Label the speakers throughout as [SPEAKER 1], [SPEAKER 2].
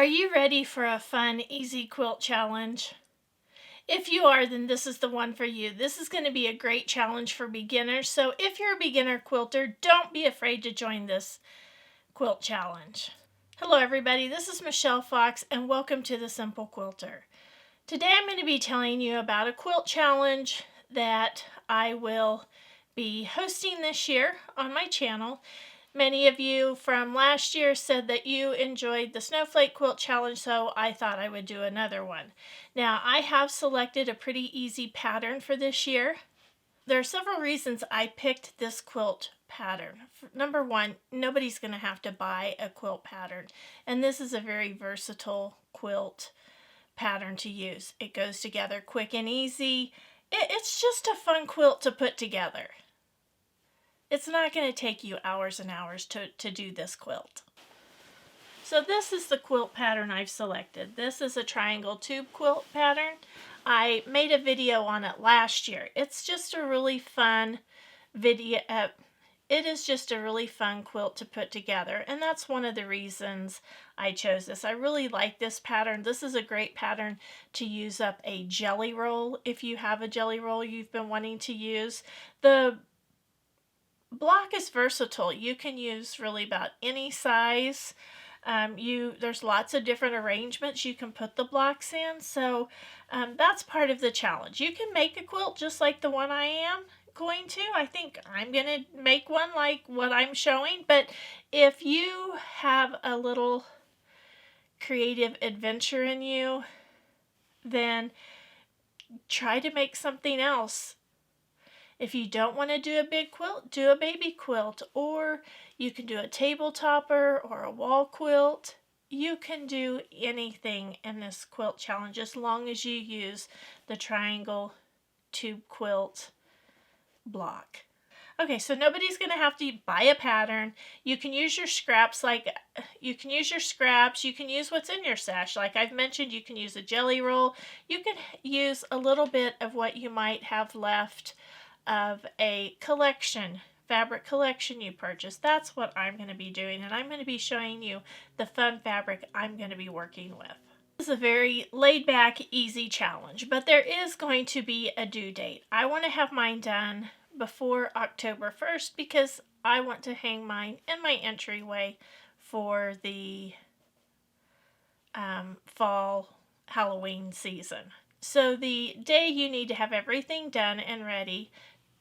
[SPEAKER 1] Are you ready for a fun, easy quilt challenge? If you are, then this is the one for you. This is going to be a great challenge for beginners, so if you're a beginner quilter, don't be afraid to join this quilt challenge. Hello everybody, this is Michelle Fox and welcome to The Simple Quilter. Today I'm going to be telling you about a quilt challenge that I will be hosting this year on my channel. Many of you from last year said that you enjoyed the Snowflake Quilt Challenge, so I thought I would do another one. Now, I have selected a pretty easy pattern for this year. There are several reasons I picked this quilt pattern. Number one, nobody's going to have to buy a quilt pattern, and this is a very versatile quilt pattern to use. It goes together quick and easy. It's just a fun quilt to put together. It's not going to take you hours and hours to do this quilt. So this is the quilt pattern I've selected. This is a triangle tube quilt pattern. I made a video on it last year. It's just a really fun video. It is just a really fun quilt to put together, and that's one of the reasons I chose this. I really like this pattern. This is a great pattern to use up a jelly roll if you have a jelly roll you've been wanting to use. The block is versatile. You can use really about any size. There's lots of different arrangements you can put the blocks in, so that's part of the challenge. You can make a quilt just like the one I am going to. I think I'm going to make one like what I'm showing, but if you have a little creative adventure in you, then try to make something else. If you don't want to do a big quilt, do a baby quilt, or you can do a table topper or a wall quilt. You can do anything in this quilt challenge as long as you use the triangle tube quilt block. Okay, so nobody's going to have to buy a pattern. You can use your scraps, you can use what's in your stash. Like I've mentioned, you can use a jelly roll. You can use a little bit of what you might have left of a fabric collection you purchased. That's what I'm going to be doing, and I'm going to be showing you the fun fabric I'm going to be working with. This is a very laid back, easy challenge, but there is going to be a due date. I want to have mine done before October 1st because I want to hang mine in my entryway for the fall Halloween season. So the day you need to have everything done and ready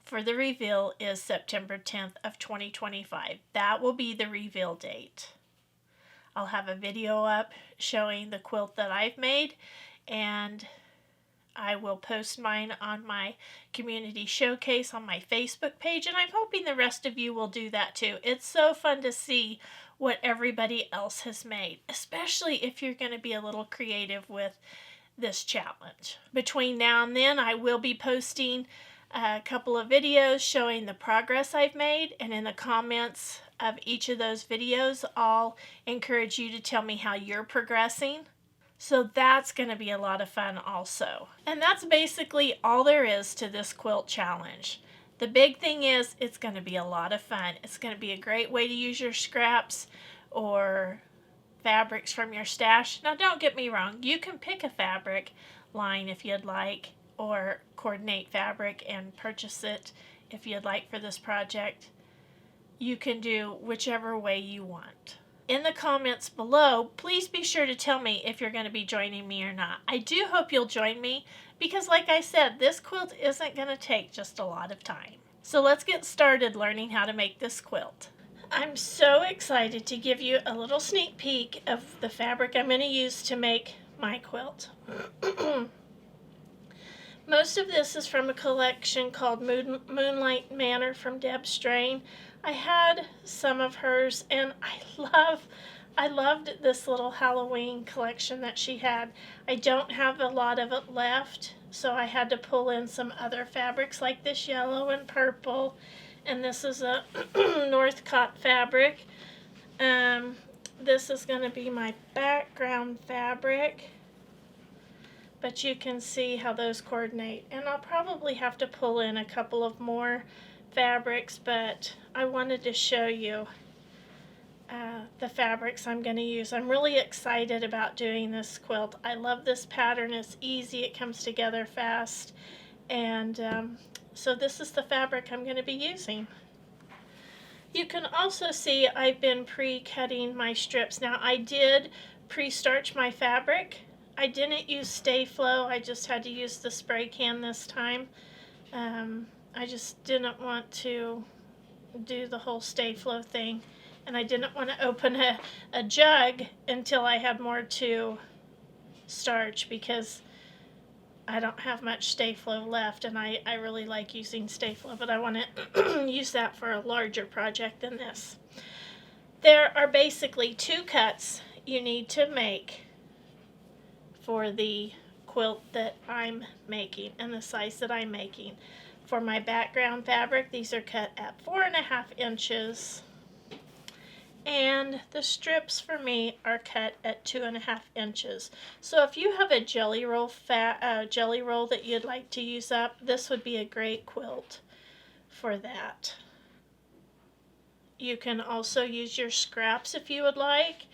[SPEAKER 1] for the reveal is September 10th of 2025. That will be the reveal date. I'll have a video up showing the quilt that I've made, and I will post mine on my community showcase on my Facebook page, and I'm hoping the rest of you will do that too. It's so fun to see what everybody else has made, especially if you're going to be a little creative with this challenge. Between now and then, I will be posting a couple of videos showing the progress I've made, and in the comments of each of those videos, I'll encourage you to tell me how you're progressing. So that's going to be a lot of fun also. And that's basically all there is to this quilt challenge. The big thing is it's going to be a lot of fun. It's going to be a great way to use your scraps or fabrics from your stash. Now don't get me wrong, you can pick a fabric line if you'd like, or coordinate fabric and purchase it if you'd like for this project. You can do whichever way you want. In the comments below, please be sure to tell me if you're going to be joining me or not. I do hope you'll join me because, like I said, this quilt isn't going to take just a lot of time. So let's get started learning how to make this quilt. I'm so excited to give you a little sneak peek of the fabric I'm going to use to make my quilt. Most of this is from a collection called Moonlight Manor from Deb Strain. I had some of hers, and I loved this little Halloween collection that she had. I don't have a lot of it left, so I had to pull in some other fabrics like this yellow and purple, and this is a Northcott fabric. This is going to be my background fabric, but you can see how those coordinate, and I'll probably have to pull in a couple of more fabrics, but I wanted to show you the fabrics I'm going to use. I'm really excited about doing this quilt. I love this pattern. It's easy. It comes together fast. And so this is the fabric I'm going to be using. You can also see I've been pre-cutting my strips. Now I did pre-starch my fabric. I didn't use Stay Flow. I just had to use the spray can this time. I just didn't want to do the whole Stay Flow thing. And I didn't want to open a jug until I had more to starch, because I don't have much Stay Flow left, and I really like using Stay Flow, but I want to use that for a larger project than this. There are basically 2 cuts you need to make for the quilt that I'm making and the size that I'm making. For my background fabric, these are cut at 4.5 inches. And the strips for me are cut at 2.5 inches. So if you have a jelly roll that you'd like to use up, this would be a great quilt for that. You can also use your scraps if you would like.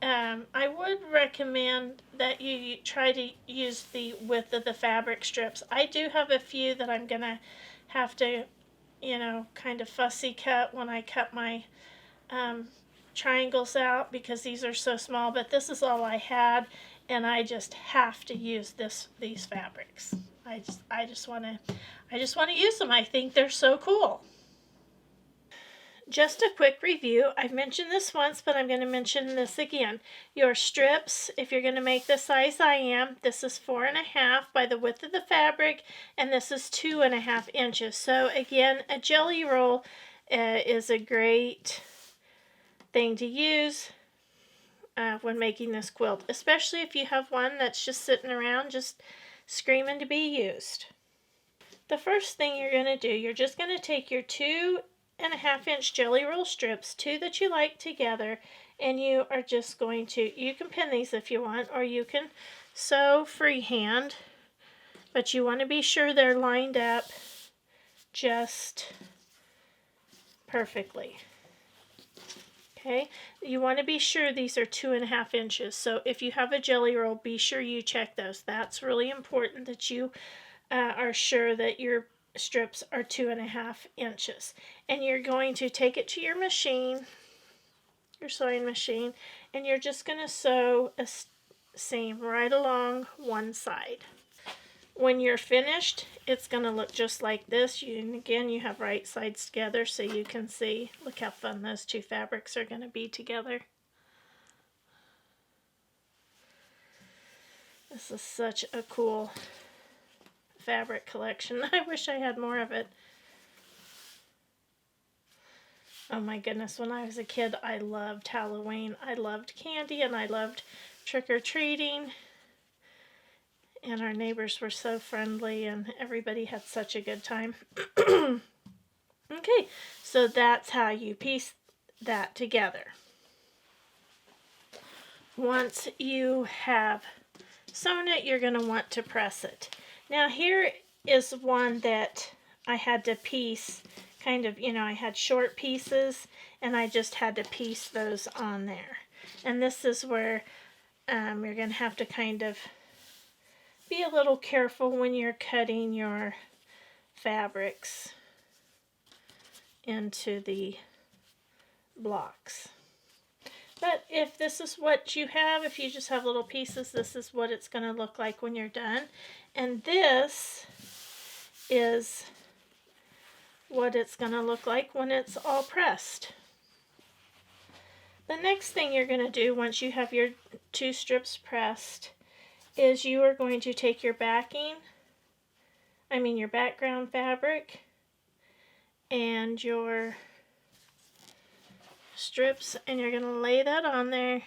[SPEAKER 1] I would recommend that you try to use the width of the fabric strips. I do have a few that I'm gonna have to, kind of fussy cut when I cut my triangles out, because these are so small, but this is all I had, and I just have to use these fabrics. I just want to use them. I think they're so cool. Just a quick review. I've mentioned this once, but I'm going to mention this again. Your strips, if you're going to make the size I am, this is 4.5 by the width of the fabric, and this is 2.5 inches. So again, a jelly roll is a great thing to use when making this quilt, especially if you have one that's just sitting around just screaming to be used. The first thing you're going to do, you're just going to take your 2.5 inch jelly roll strips, 2 that you like together, and you are just going to, you can pin these if you want, or you can sew freehand, but you want to be sure they're lined up just perfectly. Okay, you want to be sure these are 2.5 inches. So if you have a jelly roll, be sure you check those. That's really important, that you are sure that your strips are 2.5 inches. And you're going to take it to your machine, your sewing machine, and you're just going to sew a seam right along one side. When you're finished, it's going to look just like this. And again, you have right sides together so you can see. Look how fun those 2 fabrics are going to be together. This is such a cool fabric collection. I wish I had more of it. Oh my goodness, when I was a kid, I loved Halloween. I loved candy, and I loved trick-or-treating. And our neighbors were so friendly, and everybody had such a good time. Okay, so that's how you piece that together. Once you have sewn it, you're going to want to press it. Now here is one that I had to piece, kind of, I had short pieces, and I just had to piece those on there. And this is where you're going to have to kind of be a little careful when you're cutting your fabrics into the blocks. But if this is what you have, if you just have little pieces, this is what it's going to look like when you're done. And this is what it's going to look like when it's all pressed. The next thing you're going to do once you have your 2 strips pressed is you are going to take your your background fabric and your strips, and you're going to lay that on there,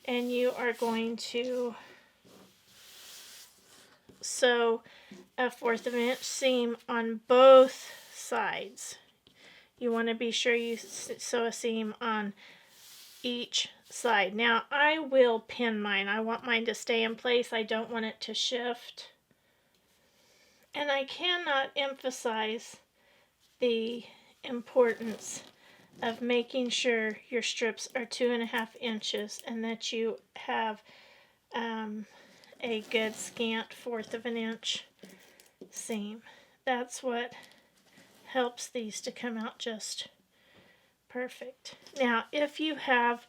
[SPEAKER 1] and you are going to sew a 1/4 of an inch seam on both sides. You want to be sure you sew a seam on each side. Now I will pin mine. I want mine to stay in place. I don't want it to shift. And I cannot emphasize the importance of making sure your strips are 2.5 inches and that you have a good scant 1/4 of an inch seam. That's what helps these to come out just perfect. Now, if you have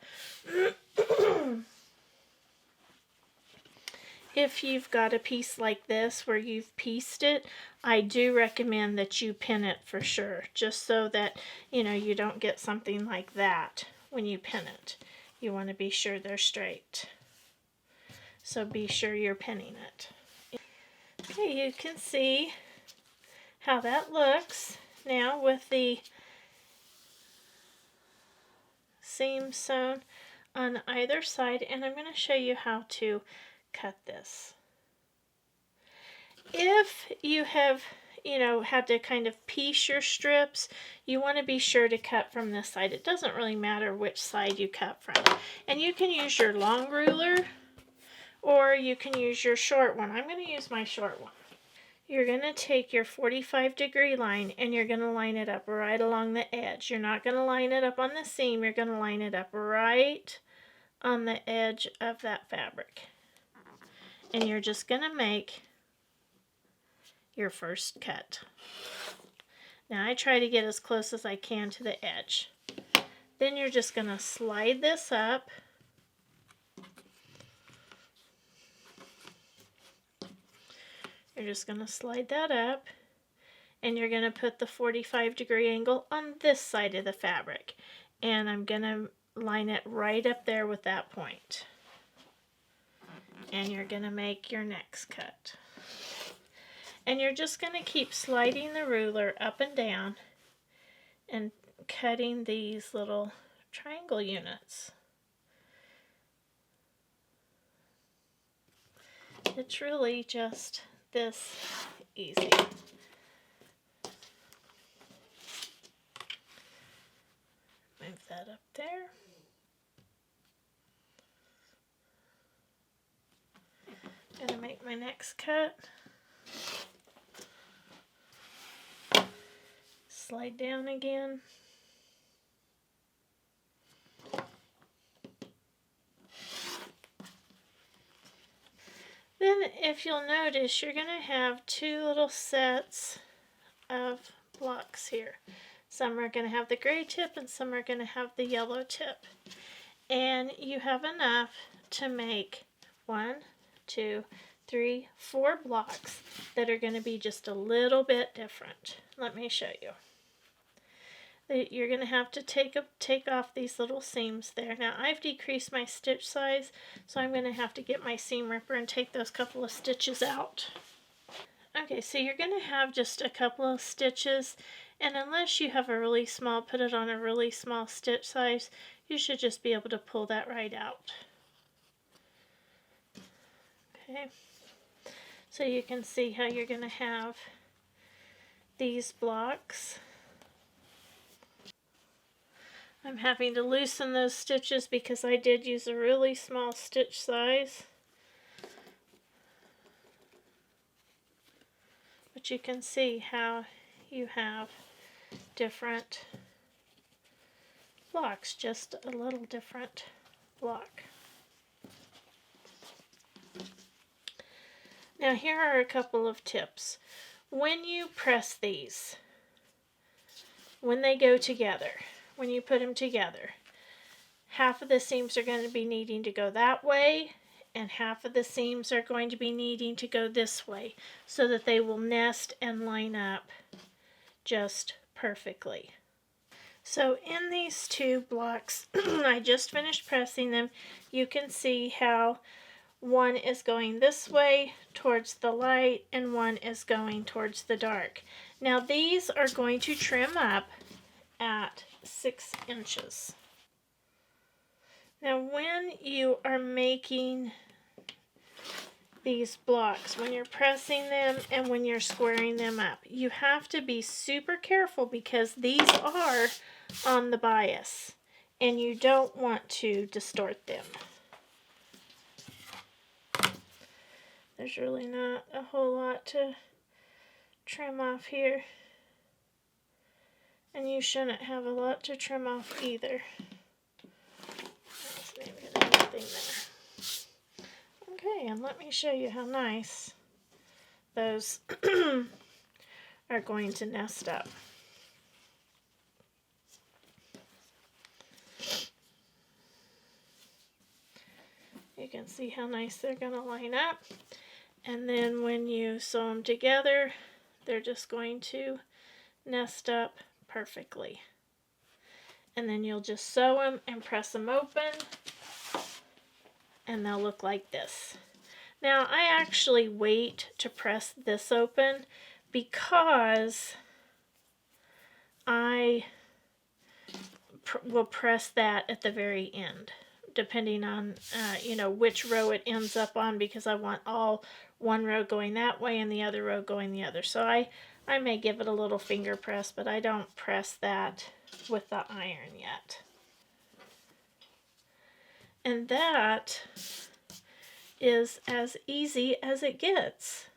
[SPEAKER 1] if you've got a piece like this where you've pieced it, I do recommend that you pin it for sure, just so that you don't get something like that when you pin it. You want to be sure they're straight. So be sure you're pinning it. Okay, you can see how that looks now with the seam sewn on either side, and I'm going to show you how to cut this. If you have had to kind of piece your strips, you want to be sure to cut from this side. It doesn't really matter which side you cut from, and you can use your long ruler or you can use your short one. I'm going to use my short one. You're going to take your 45-degree line and you're going to line it up right along the edge. You're not going to line it up on the seam. You're going to line it up right on the edge of that fabric. And you're just going to make your first cut. Now I try to get as close as I can to the edge. Then you're just going to slide this up. You're just going to slide that up, and you're going to put the 45-degree angle on this side of the fabric. And I'm going to line it right up there with that point. And you're going to make your next cut. And you're just going to keep sliding the ruler up and down and cutting these little triangle units. It's really just this easy. Move that up there. I'm going to make my next cut. Slide down again. Then if you'll notice, you're going to have two little sets of blocks here. Some are going to have the gray tip and some are going to have the yellow tip. And you have enough to make 1, 2, 3, 4 blocks that are going to be just a little bit different. Let me show you. You're going to have to take off these little seams there. Now I've decreased my stitch size, so I'm going to have to get my seam ripper and take those couple of stitches out. Okay, so you're going to have just a couple of stitches, and unless you have a really small, put it on a really small stitch size, you should just be able to pull that right out. Okay, so you can see how you're going to have these blocks. I'm having to loosen those stitches because I did use a really small stitch size. But you can see how you have different blocks, just a little different block. Now here are a couple of tips. When you press these, when they go together, when you put them together, half of the seams are going to be needing to go that way and half of the seams are going to be needing to go this way so that they will nest and line up just perfectly. So in these two blocks, I just finished pressing them. You can see how one is going this way towards the light and one is going towards the dark. Now these are going to trim up at 6 inches. Now when you are making these blocks, when you're pressing them and when you're squaring them up, you have to be super careful because these are on the bias and you don't want to distort them. There's really not a whole lot to trim off here. And you shouldn't have a lot to trim off either. That's maybe anything there. Okay, and let me show you how nice those are going to nest up. You can see how nice they're going to line up. And then when you sew them together, they're just going to nest up perfectly. And then you'll just sew them and press them open, and they'll look like this. Now, I actually wait to press this open because I will press that at the very end, depending on which row it ends up on, because I want all one row going that way and the other row going the other. So I may give it a little finger press, but I don't press that with the iron yet. And that is as easy as it gets.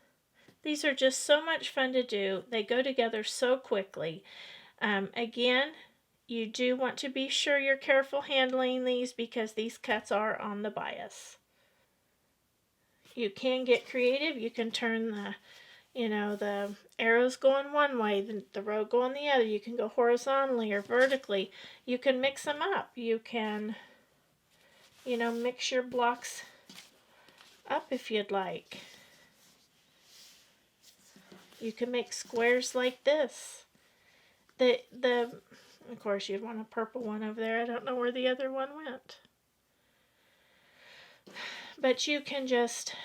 [SPEAKER 1] These are just so much fun to do. They go together so quickly. Again, you do want to be sure you're careful handling these because these cuts are on the bias. You can get creative. You can turn the arrows going one way, the row going the other. You can go horizontally or vertically. You can mix them up. You can, mix your blocks up if you'd like. You can make squares like this. Of course, you'd want a purple one over there. I don't know where the other one went. But you can just,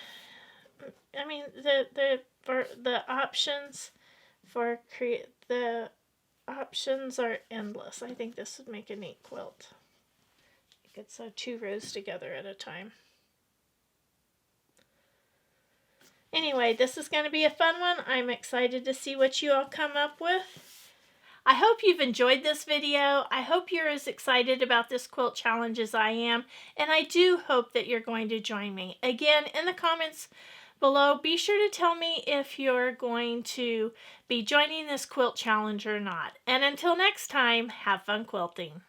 [SPEAKER 1] the options the options are endless. I think this would make a neat quilt. You could sew 2 rows together at a time. Anyway, this is going to be a fun one. I'm excited to see what you all come up with. I hope you've enjoyed this video. I hope you're as excited about this quilt challenge as I am, and I do hope that you're going to join me. Again, in the comments below, be sure to tell me if you're going to be joining this quilt challenge or not. And until next time, have fun quilting.